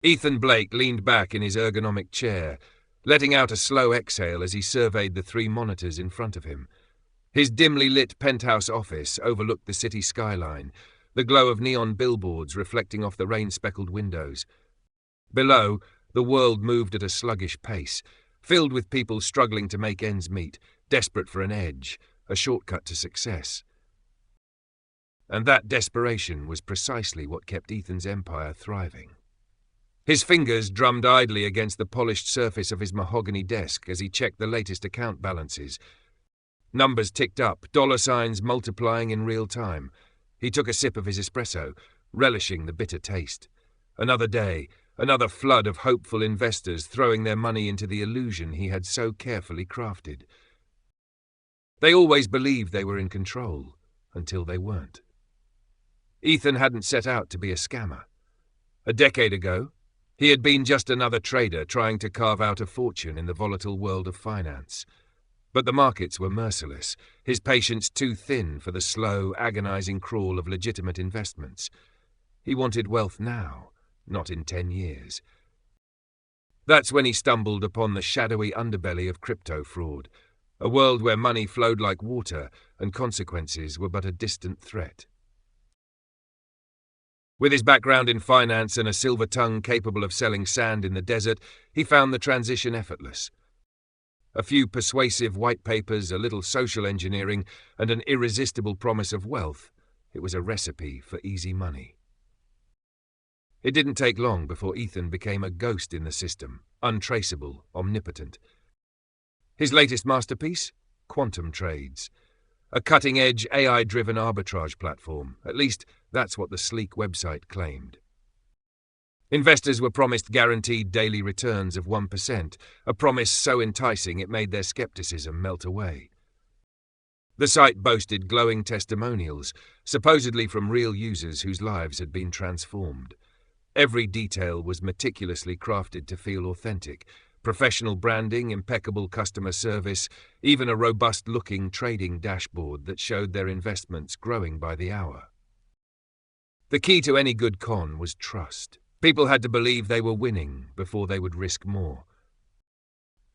Ethan Blake leaned back in his ergonomic chair, letting out a slow exhale as he surveyed the 3 monitors in front of him. His dimly lit penthouse office overlooked the city skyline, the glow of neon billboards reflecting off the rain-speckled windows. Below, the world moved at a sluggish pace, filled with people struggling to make ends meet, desperate for an edge, a shortcut to success. And that desperation was precisely what kept Ethan's empire thriving. His fingers drummed idly against the polished surface of his mahogany desk as he checked the latest account balances. Numbers ticked up, dollar signs multiplying in real time. He took a sip of his espresso, relishing the bitter taste. Another day, another flood of hopeful investors throwing their money into the illusion he had so carefully crafted. They always believed they were in control, until they weren't. Ethan hadn't set out to be a scammer. A decade ago, he had been just another trader trying to carve out a fortune in the volatile world of finance. But the markets were merciless, his patience too thin for the slow, agonizing crawl of legitimate investments. He wanted wealth now, not in 10 years. That's when he stumbled upon the shadowy underbelly of crypto fraud, a world where money flowed like water and consequences were but a distant threat. With his background in finance and a silver tongue capable of selling sand in the desert, he found the transition effortless. A few persuasive white papers, a little social engineering, and an irresistible promise of wealth. It was a recipe for easy money. It didn't take long before Ethan became a ghost in the system, untraceable, omnipotent. His latest masterpiece? Quantum Trades. A cutting-edge, AI-driven arbitrage platform. At least, that's what the sleek website claimed. Investors were promised guaranteed daily returns of 1%, a promise so enticing it made their skepticism melt away. The site boasted glowing testimonials, supposedly from real users whose lives had been transformed. Every detail was meticulously crafted to feel authentic. Professional branding, impeccable customer service, even a robust-looking trading dashboard that showed their investments growing by the hour. The key to any good con was trust. People had to believe they were winning before they would risk more.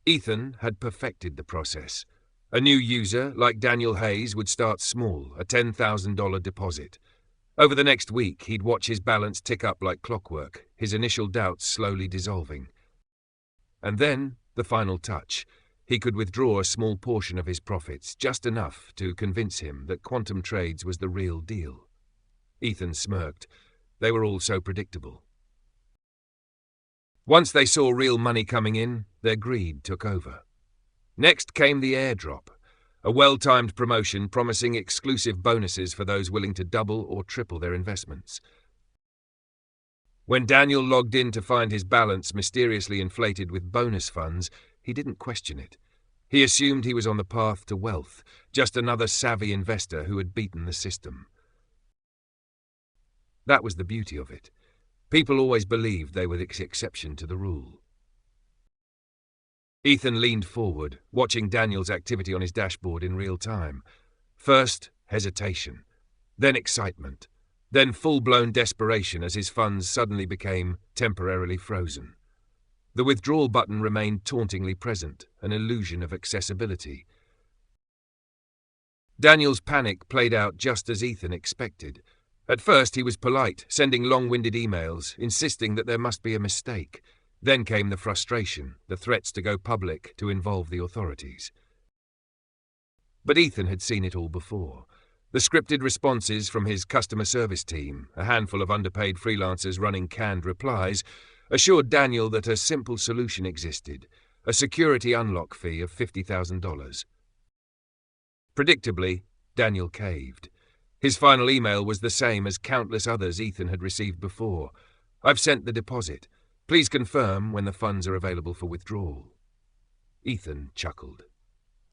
Ethan had perfected the process. A new user, like Daniel Hayes, would start small, a $10,000 deposit. Over the next week, he'd watch his balance tick up like clockwork, his initial doubts slowly dissolving. And then, the final touch. He could withdraw a small portion of his profits, just enough to convince him that Quantum Trades was the real deal. Ethan smirked. They were all so predictable. Once they saw real money coming in, their greed took over. Next came the airdrop, a well-timed promotion promising exclusive bonuses for those willing to double or triple their investments. When Daniel logged in to find his balance mysteriously inflated with bonus funds, he didn't question it. He assumed he was on the path to wealth, just another savvy investor who had beaten the system. That was the beauty of it. People always believed they were the exception to the rule. Ethan leaned forward, watching Daniel's activity on his dashboard in real time. First, hesitation, then excitement, then full-blown desperation as his funds suddenly became temporarily frozen. The withdrawal button remained tauntingly present, an illusion of accessibility. Daniel's panic played out just as Ethan expected. At first he was polite, sending long-winded emails, insisting that there must be a mistake. Then came the frustration, the threats to go public, to involve the authorities. But Ethan had seen it all before. The scripted responses from his customer service team, a handful of underpaid freelancers running canned replies, assured Daniel that a simple solution existed, a security unlock fee of $50,000. Predictably, Daniel caved. His final email was the same as countless others Ethan had received before. "I've sent the deposit. Please confirm when the funds are available for withdrawal." Ethan chuckled.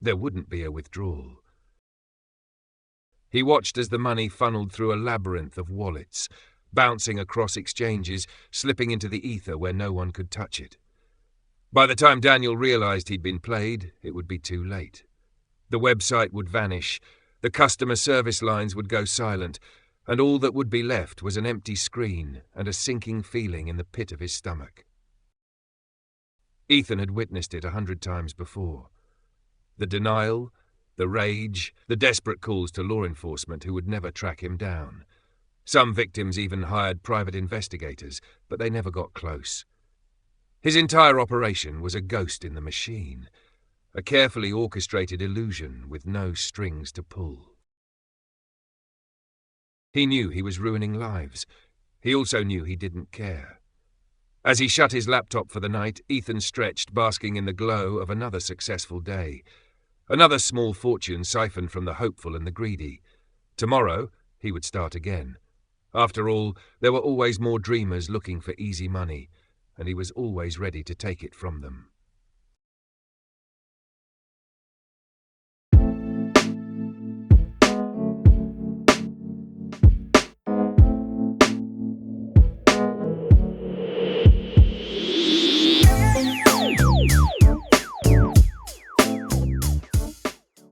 There wouldn't be a withdrawal. He watched as the money funneled through a labyrinth of wallets, bouncing across exchanges, slipping into the ether where no one could touch it. By the time Daniel realized he'd been played, it would be too late. The website would vanish, the customer service lines would go silent, and all that would be left was an empty screen and a sinking feeling in the pit of his stomach. Ethan had witnessed it 100 times before. The denial, the rage, the desperate calls to law enforcement who would never track him down. Some victims even hired private investigators, but they never got close. His entire operation was a ghost in the machine, a carefully orchestrated illusion with no strings to pull. He knew he was ruining lives. He also knew he didn't care. As he shut his laptop for the night, Ethan stretched, basking in the glow of another successful day. Another small fortune siphoned from the hopeful and the greedy. Tomorrow, he would start again. After all, there were always more dreamers looking for easy money, and he was always ready to take it from them.